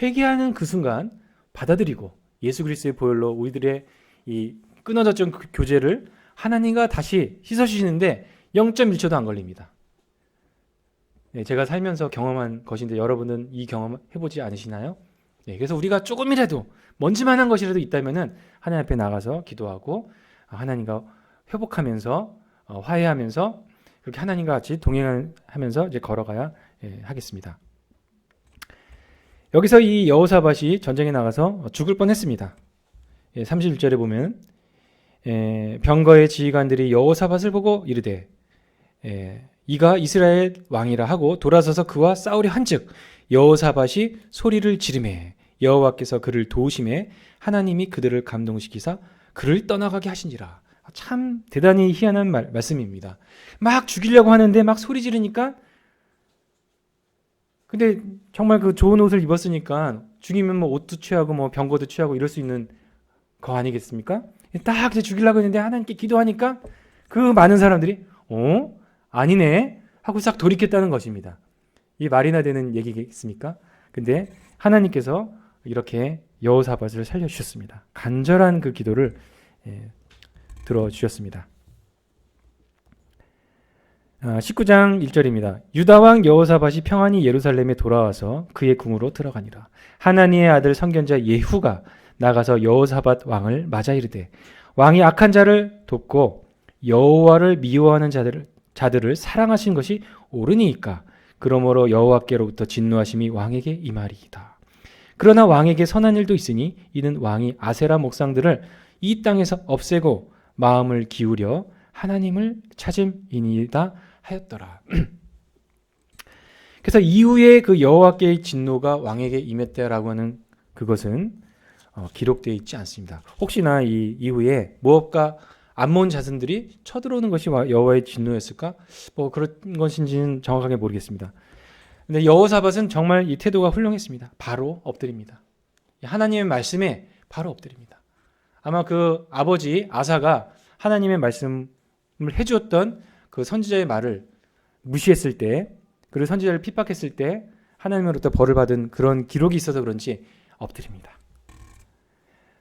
회개하는 그 순간 받아들이고 예수 그리스도의 보혈로 우리들의 이 끊어졌던 그 교제를 하나님과 다시 씻어주시는데 0.1초도 안 걸립니다. 제가 살면서 경험한 것인데 여러분은 이 경험 해보지 않으시나요? 그래서 우리가 조금이라도 먼지만한 것이라도 있다면은 하나님 앞에 나가서 기도하고 하나님과 회복하면서 화해하면서 그렇게 하나님과 같이 동행하면서 이제 걸어가야 하겠습니다. 여기서 이 여호사밧이 전쟁에 나가서 죽을 뻔했습니다. 31절에 보면 병거의 지휘관들이 여호사밧을 보고 이르되 이가 이스라엘 왕이라 하고 돌아서서 그와 싸우려 한즉 여호사밧이 소리를 지르매 여호와께서 그를 도우심에 하나님이 그들을 감동시키사 그를 떠나가게 하신지라. 참 대단히 희한한 말씀입니다. 막 죽이려고 하는데 막 소리 지르니까, 근데 정말 그 좋은 옷을 입었으니까 죽이면 뭐 옷도 취하고 뭐 병거도 취하고 이럴 수 있는 거 아니겠습니까? 딱 죽이려고 했는데 하나님께 기도하니까 그 많은 사람들이 아니네 하고 싹 돌이켰다는 것입니다. 이 말이나 되는 얘기겠습니까? 근데 하나님께서 이렇게 여호사밧을 살려주셨습니다. 간절한 그 기도를 들어주셨습니다. 19장 1절입니다. 유다왕 여호사밧이 평안히 예루살렘에 돌아와서 그의 궁으로 들어가니라. 하나니의 아들 선견자 예후가 나가서 여호사밧 왕을 맞아 이르되 왕이 악한 자를 돕고 여호와를 미워하는 자들을 사랑하신 것이 옳으니이까. 그러므로 여호와께로부터 진노하심이 왕에게 임하리이다. 그러나 왕에게 선한 일도 있으니 이는 왕이 아세라 목상들을 이 땅에서 없애고 마음을 기울여 하나님을 찾음이니이다 하였더라. 그래서 이후에 그 여호와께의 진노가 왕에게 임했다라고 하는 그것은 기록되어 있지 않습니다. 혹시나 이 이후에 모압과 암몬 자손들이 쳐들어오는 것이 여호와의 진노였을까? 뭐 그런 것인지는 정확하게 모르겠습니다. 근데 여호사밧은 정말 이 태도가 훌륭했습니다. 바로 엎드립니다. 하나님의 말씀에 바로 엎드립니다. 아마 그 아버지 아사가 하나님의 말씀을 해주었던 그 선지자의 말을 무시했을 때, 그리고 선지자를 핍박했을 때 하나님으로부터 벌을 받은 그런 기록이 있어서 그런지 엎드립니다.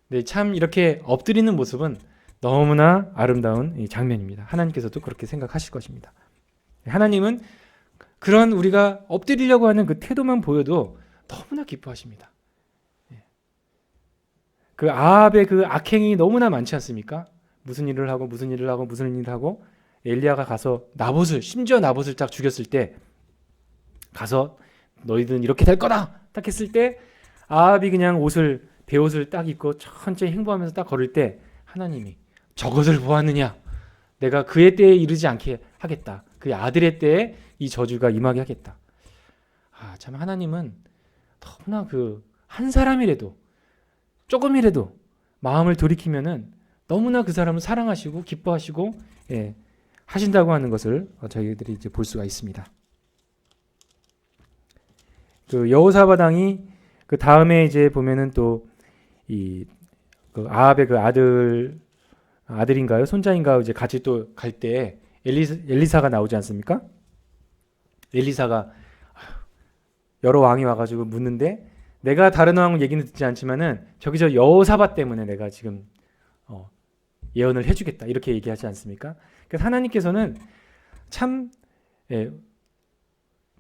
네, 참 이렇게 엎드리는 모습은 너무나 아름다운 장면입니다. 하나님께서도 그렇게 생각하실 것입니다. 하나님은 그런 우리가 엎드리려고 하는 그 태도만 보여도 너무나 기뻐하십니다. 그 아합의 그 악행이 너무나 많지 않습니까? 무슨 일을 하고 무슨 일을 하고 무슨 일을 하고 엘리야가 가서 나봇을, 심지어 나봇을 딱 죽였을 때 가서 너희들은 이렇게 될 거다 딱 했을 때 아합이 그냥 베옷을 딱 입고 천천히 행보하면서 딱 걸을 때 하나님이 저것을 보았느냐, 내가 그의 때에 이르지 않게 하겠다, 그의 아들의 때에 이 저주가 임하게 하겠다. 참 하나님은 너무나 그 한 사람이라도 조금이라도 마음을 돌이키면은 너무나 그 사람을 사랑하시고 기뻐하시고 하신다고 하는 것을 저희들이 이제 볼 수가 있습니다. 그 여호사밧 왕이 그 다음에 이제 보면은 또 이 그 아합의 그 아들인가요? 손자인가요? 이제 같이 또 갈 때 엘리사가 나오지 않습니까? 엘리사가 여러 왕이 와가지고 묻는데 내가 다른 왕 얘기는 듣지 않지만은 저기서 여호사밧 때문에 내가 지금 예언을 해주겠다 이렇게 얘기하지 않습니까? 그래서 하나님께서는 참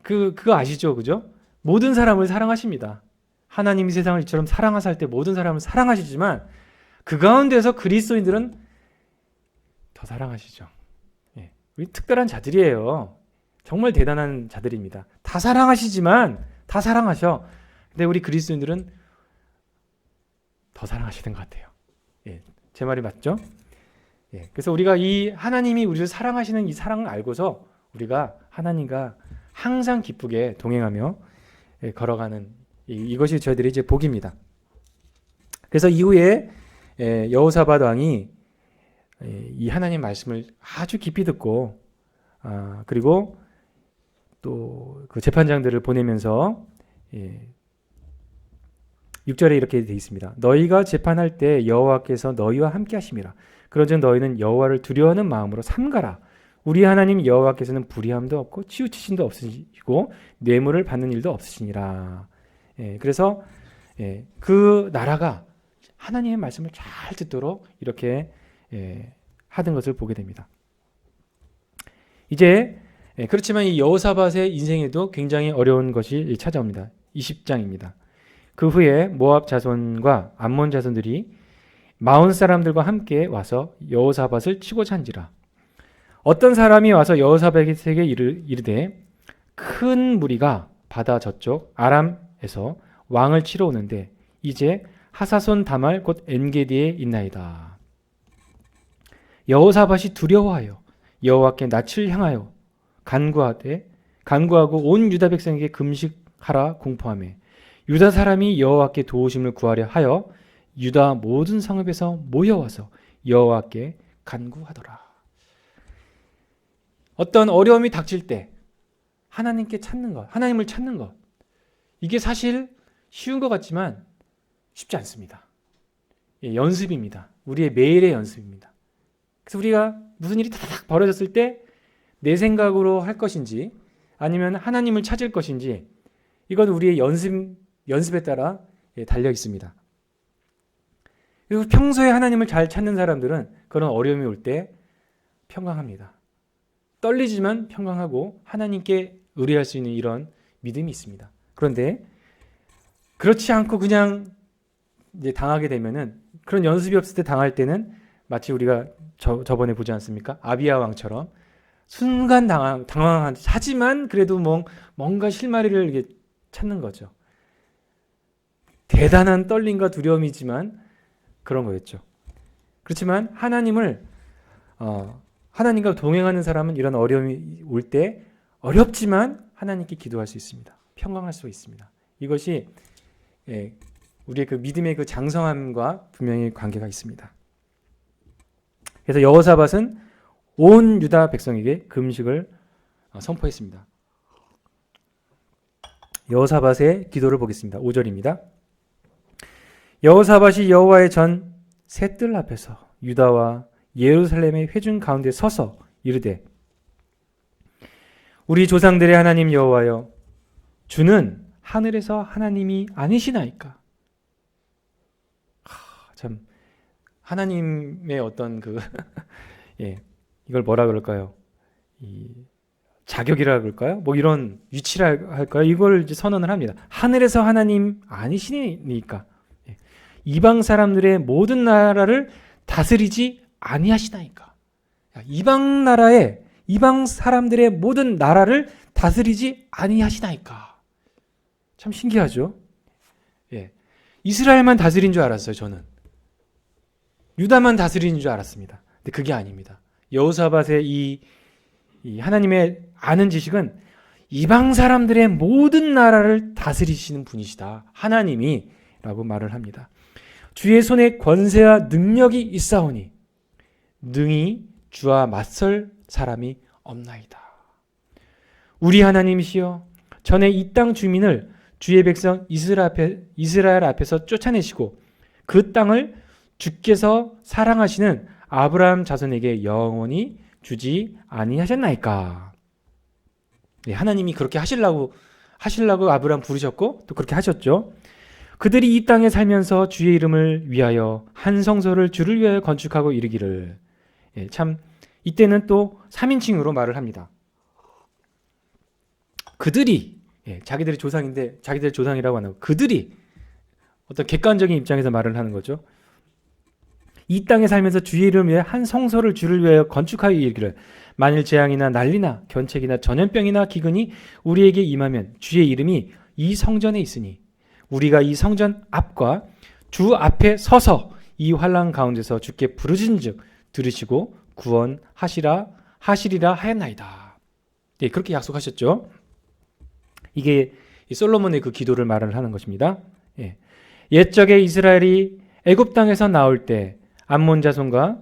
그거 아시죠, 그죠? 모든 사람을 사랑하십니다. 하나님이 세상을 이처럼 사랑하사 할 때 모든 사람을 사랑하시지만 그 가운데서 그리스도인들은 더 사랑하시죠. 우리 특별한 자들이에요. 정말 대단한 자들입니다. 다 사랑하시지만 다 사랑하셔. 근데 우리 그리스도인들은 더 사랑하시는 것 같아요. 제 말이 맞죠? 그래서 우리가 이 하나님이 우리를 사랑하시는 이 사랑을 알고서 우리가 하나님과 항상 기쁘게 동행하며 걸어가는 이것이 저희들의 이제 복입니다. 그래서 이후에 여호사밧 왕이 이 하나님 말씀을 아주 깊이 듣고 그리고 또 그 재판장들을 보내면서 6절에 이렇게 되어 있습니다. 너희가 재판할 때 여호와께서 너희와 함께 하심이라. 그런즉 너희는 여호와를 두려워하는 마음으로 삼가라. 우리 하나님 여호와께서는 불의함도 없고 치우치심도 없으시고 뇌물을 받는 일도 없으시니라. 그래서 그 나라가 하나님의 말씀을 잘 듣도록 이렇게 하던 것을 보게 됩니다. 이제 그렇지만 이 여호사밧의 인생에도 굉장히 어려운 것이 찾아옵니다. 20장입니다. 그 후에 모압 자손과 암몬 자손들이 마온 사람들과 함께 와서 여호사밧을 치고자 한지라. 어떤 사람이 와서 여호사밧에게 이르되 큰 무리가 바다 저쪽 아람에서 왕을 치러 오는데 이제 하사손 다말 곧 엔게디에 있나이다. 여호사밧이 두려워하여 여호와께 낯을 향하여 간구하고 온 유다 백성에게 금식하라 공포하며 유다 사람이 여호와께 도우심을 구하려 하여 유다 모든 성읍에서 모여와서 여호와께 간구하더라. 어떤 어려움이 닥칠 때 하나님께 찾는 것, 하나님을 찾는 것, 이게 사실 쉬운 것 같지만 쉽지 않습니다. 연습입니다. 우리의 매일의 연습입니다. 그래서 우리가 무슨 일이 다닥 벌어졌을 때 내 생각으로 할 것인지 아니면 하나님을 찾을 것인지 이건 우리의 연습에 따라 달려 있습니다. 그리고 평소에 하나님을 잘 찾는 사람들은 그런 어려움이 올 때 평강합니다. 떨리지만 평강하고 하나님께 의뢰할 수 있는 이런 믿음이 있습니다. 그런데 그렇지 않고 그냥 이제 당하게 되면은 그런 연습이 없을 때 당할 때는 마치 우리가 저번에 보지 않습니까? 아비야 왕처럼 순간 하지만 그래도 뭔가 실마리를 이렇게 찾는 거죠. 대단한 떨림과 두려움이지만 그런 거였죠. 그렇지만 하나님과 동행하는 사람은 이런 어려움이 올 때 어렵지만 하나님께 기도할 수 있습니다. 평강할 수 있습니다. 이것이 우리의 그 믿음의 그 장성함과 분명히 관계가 있습니다. 그래서 여호사밧은 온 유다 백성에게 금식을 선포했습니다. 여호사밧의 기도를 보겠습니다. 5절입니다. 여호사밧이 여호와의 전 셋들 앞에서 유다와 예루살렘의 회중 가운데 서서 이르되 우리 조상들의 하나님 여호와여, 주는 하늘에서 하나님이 아니시나이까? 참 하나님의 어떤 예, 이걸 뭐라 그럴까요? 이 자격이라 그럴까요? 뭐 이런 위치라 할까요? 이걸 이제 선언을 합니다. 하늘에서 하나님 아니시니까 이방 사람들의 모든 나라를 다스리지 아니하시나이까. 이방 사람들의 모든 나라를 다스리지 아니하시나이까. 참 신기하죠? 예. 이스라엘만 다스린 줄 알았어요, 저는. 유다만 다스리는 줄 알았습니다. 근데 그게 아닙니다. 여호사밧의 이 하나님의 아는 지식은 이방 사람들의 모든 나라를 다스리시는 분이시다. 하나님이 라고 말을 합니다. 주의 손에 권세와 능력이 있사오니 능히 주와 맞설 사람이 없나이다. 우리 하나님이시여, 전에 이 땅 주민을 주의 백성 이스라엘 앞에서 쫓아내시고 그 땅을 주께서 사랑하시는 아브라함 자손에게 영원히 주지 아니하셨나이까. 네, 하나님이 그렇게 하시려고 아브라함 부르셨고 또 그렇게 하셨죠. 그들이 이 땅에 살면서 주의 이름을 위하여 한 성소를 주를 위하여 건축하고 이르기를. 예, 참 이때는 또 3인칭으로 말을 합니다. 그들이 자기들의 조상인데 자기들의 조상이라고 하는 그들이 어떤 객관적인 입장에서 말을 하는 거죠. 이 땅에 살면서 주의 이름을 위해 한 성소를 주를 위하여 건축하여 이르기를 만일 재앙이나 난리나 견책이나 전염병이나 기근이 우리에게 임하면 주의 이름이 이 성전에 있으니 우리가 이 성전 앞과 주 앞에 서서 이 환난 가운데서 주께 부르짖은즉 들으시고 구원하시리라 하였나이다. 네, 그렇게 약속하셨죠. 이게 솔로몬의 그 기도를 말을 하는 것입니다. 예. 옛적에 이스라엘이 애굽 땅에서 나올 때 암몬 자손과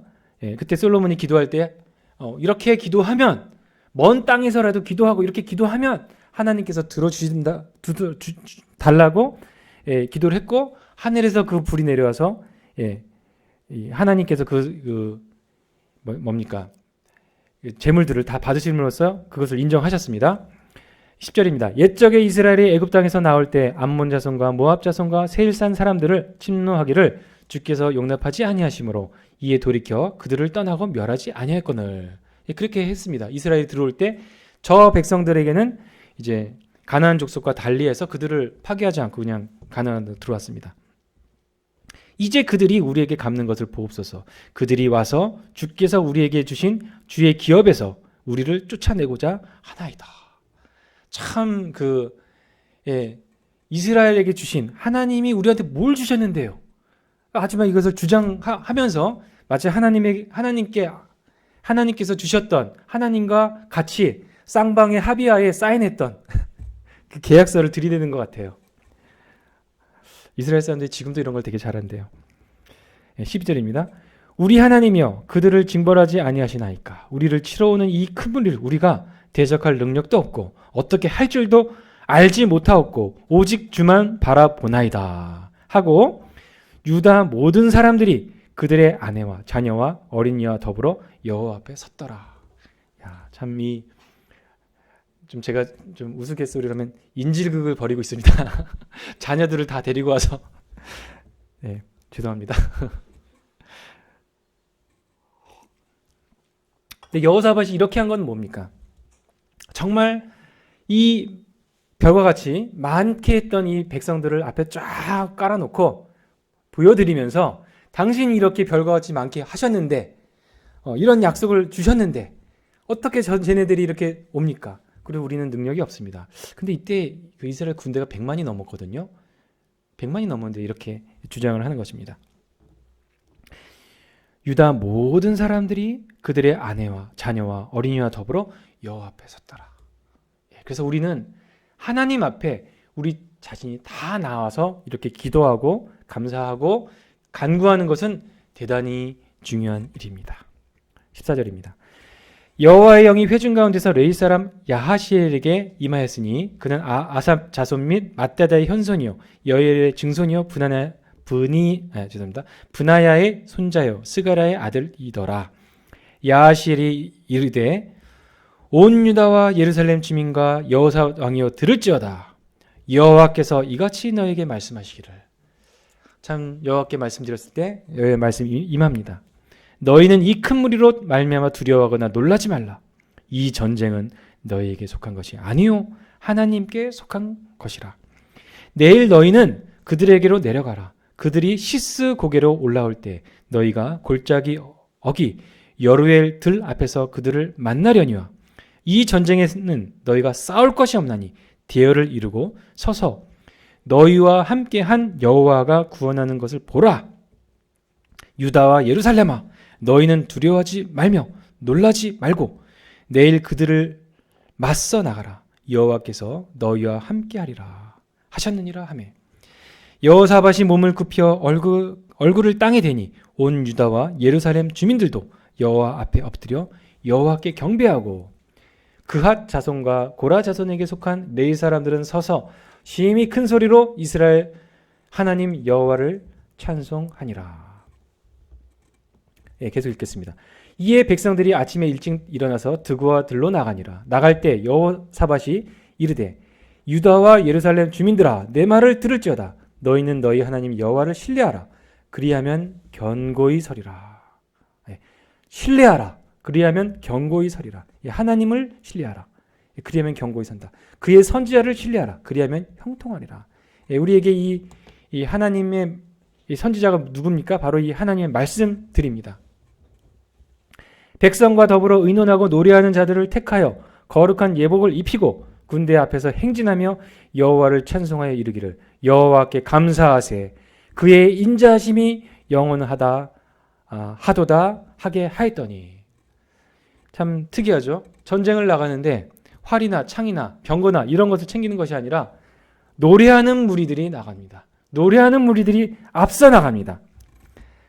그때 솔로몬이 기도할 때 이렇게 기도하면 먼 땅에서라도 기도하고 이렇게 기도하면 하나님께서 들어주신다 달라고 기도를 했고 하늘에서 그 불이 내려와서 하나님께서 뭡니까 재물들을 다 받으심으로써 그것을 인정하셨습니다. 10절입니다. 옛적에 이스라엘이 애굽 땅에서 나올 때 암몬 자손과 모압 자손과 세일산 사람들을 침노하기를 주께서 용납하지 아니하심으로 이에 돌이켜 그들을 떠나고 멸하지 아니할거늘. 그렇게 했습니다. 이스라엘이 들어올 때 저 백성들에게는 이제 가나안 족속과 달리해서 그들을 파괴하지 않고 그냥 가나안으로 들어왔습니다. 이제 그들이 우리에게 갚는 것을 보옵소서. 그들이 와서 주께서 우리에게 주신 주의 기업에서 우리를 쫓아내고자 하나이다. 참 이스라엘에게 주신 하나님이 우리한테 뭘 주셨는데요. 하지만 이것을 주장하면서 마치 하나님께서 주셨던 하나님과 같이 쌍방의 합의하에 사인했던 그 계약서를 들이대는 것 같아요. 이스라엘 사람들이 지금도 이런 걸 되게 잘한대요. 12절입니다. 우리 하나님이여 그들을 징벌하지 아니하시나이까. 우리를 치러오는 이 큰 물을 우리가 대적할 능력도 없고 어떻게 할 줄도 알지 못하옵고 오직 주만 바라보나이다 하고 유다 모든 사람들이 그들의 아내와 자녀와 어린이와 더불어 여호와 앞에 섰더라. 야, 참 제가 좀 우스갯소리라면 인질극을 벌이고 있습니다. 자녀들을 다 데리고 와서 죄송합니다. 근데 여호사밧이 이렇게 한 건 뭡니까? 정말 이 별과 같이 많게 했던 이 백성들을 앞에 쫙 깔아놓고 보여드리면서 당신이 이렇게 별과 같이 많게 하셨는데 이런 약속을 주셨는데 어떻게 쟤네들이 이렇게 옵니까? 그리고 우리는 능력이 없습니다. 근데 이때 그 이스라엘 군대가 100만이 넘었거든요. 100만이 넘었는데 이렇게 주장을 하는 것입니다. 유다 모든 사람들이 그들의 아내와 자녀와 어린이와 더불어 여호와 앞에 섰더라. 그래서 우리는 하나님 앞에 우리 자신이 다 나와서 이렇게 기도하고 감사하고 간구하는 것은 대단히 중요한 일입니다. 14절입니다. 여호와의 영이 회중 가운데서 레위 사람 야하시엘에게 임하였으니 그는 아삽 자손 및 맏다다의 현손이요 여엘의 증손이요 분하야의 손자요 스가랴의 아들이더라. 야하시엘이 이르되 온 유다와 예루살렘 주민과 여호사 왕이여 들을지어다. 여호와께서 이같이 너에게 말씀하시기를. 참 여호와께 말씀드렸을 때 여호와의 말씀이 임합니다. 너희는 이 큰 무리로 말미암아 두려워하거나 놀라지 말라. 이 전쟁은 너희에게 속한 것이 아니요 하나님께 속한 것이라. 내일 너희는 그들에게로 내려가라. 그들이 시스 고개로 올라올 때 너희가 골짜기 어기 여루엘 들 앞에서 그들을 만나려니와 이 전쟁에는 너희가 싸울 것이 없나니 대열을 이루고 서서 너희와 함께 한 여호와가 구원하는 것을 보라. 유다와 예루살렘아 너희는 두려워하지 말며 놀라지 말고 내일 그들을 맞서 나가라. 여호와께서 너희와 함께 하리라 하셨느니라 하며 여호사밧이 몸을 굽혀 얼굴을 땅에 대니 온 유다와 예루살렘 주민들도 여호와 앞에 엎드려 여호와께 경배하고 그핫 자손과 고라 자손에게 속한 레위 사람들은 서서 심히 큰 소리로 이스라엘 하나님 여호와를 찬송하니라. 계속 읽겠습니다. 이에 백성들이 아침에 일찍 일어나서 드고와 들로 나가니라. 나갈 때 여호사밧이 이르되 유다와 예루살렘 주민들아 내 말을 들을지어다. 너희는 너희 하나님 여호와를 신뢰하라. 그리하면 견고히 서리라. 신뢰하라. 그리하면 견고히 서리라. 하나님을 신뢰하라. 그리하면 견고히 선다. 그의 선지자를 신뢰하라. 그리하면 형통하리라. 우리에게 이 하나님의 이 선지자가 누굽니까? 바로 이 하나님의 말씀들입니다. 백성과 더불어 의논하고 노래하는 자들을 택하여 거룩한 예복을 입히고 군대 앞에서 행진하며 여호와를 찬송하여 이르기를 여호와께 감사하세. 그의 인자하심이 영원하다 하도다 하게 하였더니. 참 특이하죠. 전쟁을 나가는데 활이나 창이나 병거나 이런 것을 챙기는 것이 아니라 노래하는 무리들이 나갑니다. 노래하는 무리들이 앞서 나갑니다.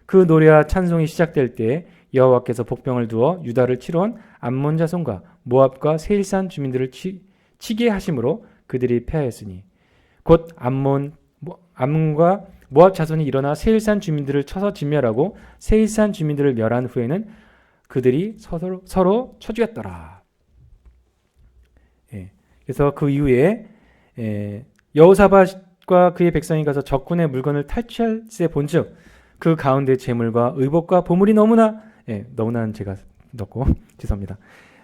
그 노래와 찬송이 시작될 때 여호와께서 복병을 두어 유다를 치러온 암몬 자손과 모압과 세일산 주민들을 치게 하심으로 그들이 패하였으니 곧 암몬과 모압 자손이 일어나 세일산 주민들을 쳐서 진멸하고 세일산 주민들을 멸한 후에는 그들이 서로 쳐 죽였더라. 그래서 그 이후에 여호사밧과 그의 백성이 가서 적군의 물건을 탈취할세 본즉 그 가운데 재물과 의복과 보물이 너무나는 제가 넣고 죄송합니다.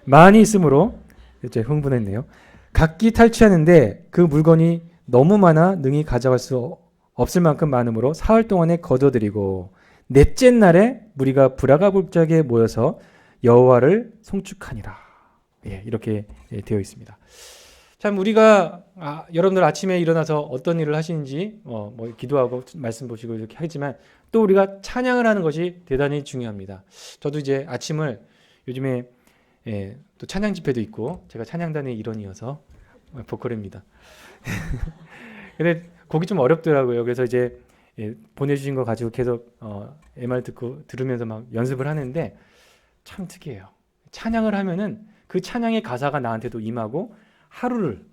많이 있으므로 이제 흥분했네요. 각기 탈취하는데 그 물건이 너무 많아 능히 가져갈 수 없을 만큼 많으므로 사흘 동안에 거둬들이고 넷째 날에 무리가 브라가 골짜기에 모여서 여호와를 송축하니라. 이렇게 되어 있습니다. 참 우리가 여러분들 아침에 일어나서 어떤 일을 하시는지 뭐 기도하고 말씀 보시고 이렇게 하지만 또 우리가 찬양을 하는 것이 대단히 중요합니다. 저도 이제 아침을 요즘에 또 찬양 집회도 있고 제가 찬양단의 일원이어서 보컬입니다. 근데 곡이 좀 어렵더라고요. 그래서 이제 보내주신 거 가지고 계속 MR 듣고 들으면서 막 연습을 하는데 참 특이해요. 찬양을 하면은 그 찬양의 가사가 나한테도 임하고 하루를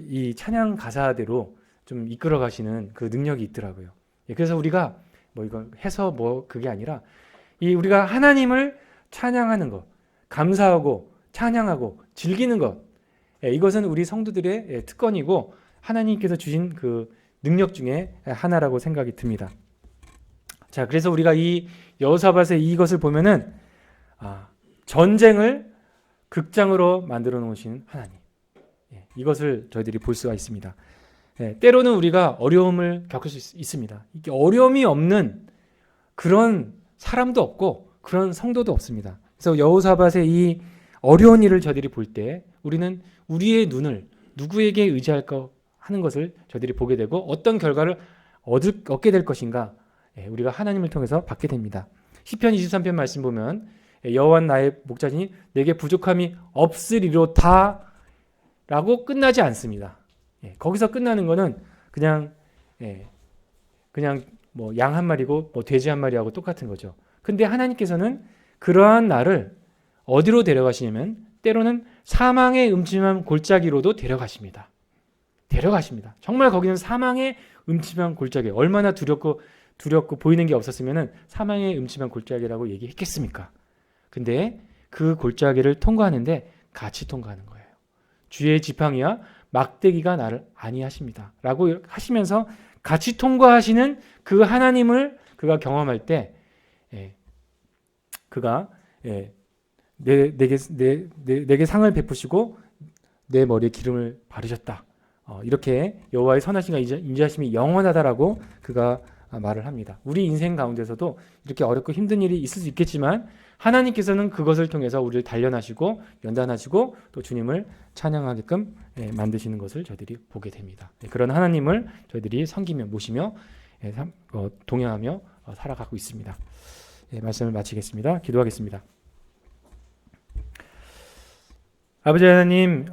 이 찬양 가사대로 좀 이끌어 가시는 그 능력이 있더라고요. 그래서 우리가 뭐 이거 해서 뭐 그게 아니라 우리가 하나님을 찬양하는 것, 감사하고 찬양하고 즐기는 것, 이것은 우리 성도들의 특권이고 하나님께서 주신 그 능력 중에 하나라고 생각이 듭니다. 자, 그래서 우리가 이 여호사밧의 이것을 보면은 전쟁을 극장으로 만들어 놓으신 하나님, 이것을 저희들이 볼 수가 있습니다. 때로는 우리가 어려움을 겪을 수 있습니다. 이게 어려움이 없는 그런 사람도 없고 그런 성도도 없습니다. 그래서 여호사밧의 이 어려운 일을 저희들이 볼 때 우리는 우리의 눈을 누구에게 의지할까 하는 것을 저희들이 보게 되고 어떤 결과를 얻게 될 것인가 우리가 하나님을 통해서 받게 됩니다. 시편 23편 말씀 보면 여호와는 나의 목자시니 내게 부족함이 없으리로다 라고 끝나지 않습니다. 거기서 끝나는 거는 그냥 뭐 양 한 마리고 뭐 돼지 한 마리하고 똑같은 거죠. 근데 하나님께서는 그러한 나를 어디로 데려가시냐면 때로는 사망의 음침한 골짜기로도 데려가십니다. 정말 거기는 사망의 음침한 골짜기. 얼마나 두렵고 보이는 게 없었으면 사망의 음침한 골짜기라고 얘기했겠습니까? 근데 그 골짜기를 통과하는데 같이 통과하는 거예요. 주의 지팡이와 막대기가 나를 안위하십니다. 라고 하시면서 같이 통과하시는 그 하나님을 그가 경험할 때 그가 내게 상을 베푸시고 내 머리에 기름을 바르셨다. 이렇게 여호와의 선하심과 인자하심이 영원하다라고 그가 말을 합니다. 우리 인생 가운데서도 이렇게 어렵고 힘든 일이 있을 수 있겠지만 하나님께서는 그것을 통해서 우리를 단련하시고 연단하시고 또 주님을 찬양하게끔 만드시는 것을 저희들이 보게 됩니다. 그런 하나님을 저희들이 섬기며 모시며 동행하며 살아가고 있습니다. 말씀을 마치겠습니다. 기도하겠습니다. 아버지 하나님,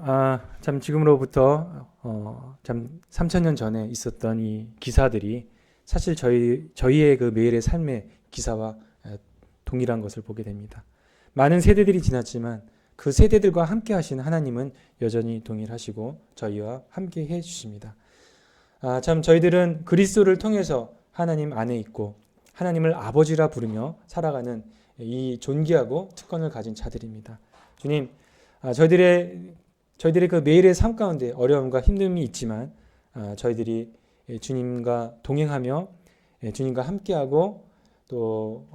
참 지금으로부터 참 3,000년 전에 있었던 이 기사들이 사실 저희의 그 매일의 삶의 기사와 동일한 것을 보게 됩니다. 많은 세대들이 지났지만 그 세대들과 함께 하신 하나님은 여전히 동일하시고 저희와 함께 해 주십니다. 참 저희들은 그리스도를 통해서 하나님 안에 있고 하나님을 아버지라 부르며 살아가는 이 존귀하고 특권을 가진 자들입니다. 주님, 저희들의 그 매일의 삶 가운데 어려움과 힘듦이 있지만 저희들이 주님과 동행하며 주님과 함께하고 또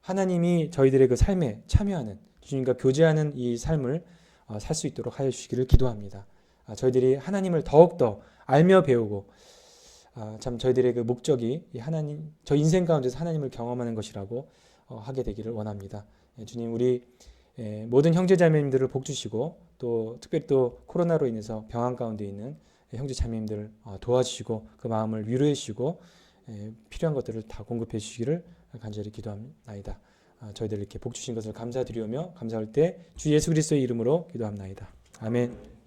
하나님이 저희들의 그 삶에 참여하는 주님과 교제하는 이 삶을 살 수 있도록 하여 주시기를 기도합니다. 저희들이 하나님을 더욱더 알며 배우고 참 저희들의 그 목적이 저 인생 가운데서 하나님을 경험하는 것이라고 하게 되기를 원합니다. 주님, 우리 모든 형제자매님들을 복 주시고 또 특별히 또 코로나로 인해서 병환 가운데 있는 형제자매님들을 도와주시고 그 마음을 위로해 주시고 필요한 것들을 다 공급해 주시기를 간절히 기도합나이다. 저희들 이렇게 복 주신 것을 감사드리오며 감사할 때 주 예수 그리스도의 이름으로 기도합나이다. 아멘.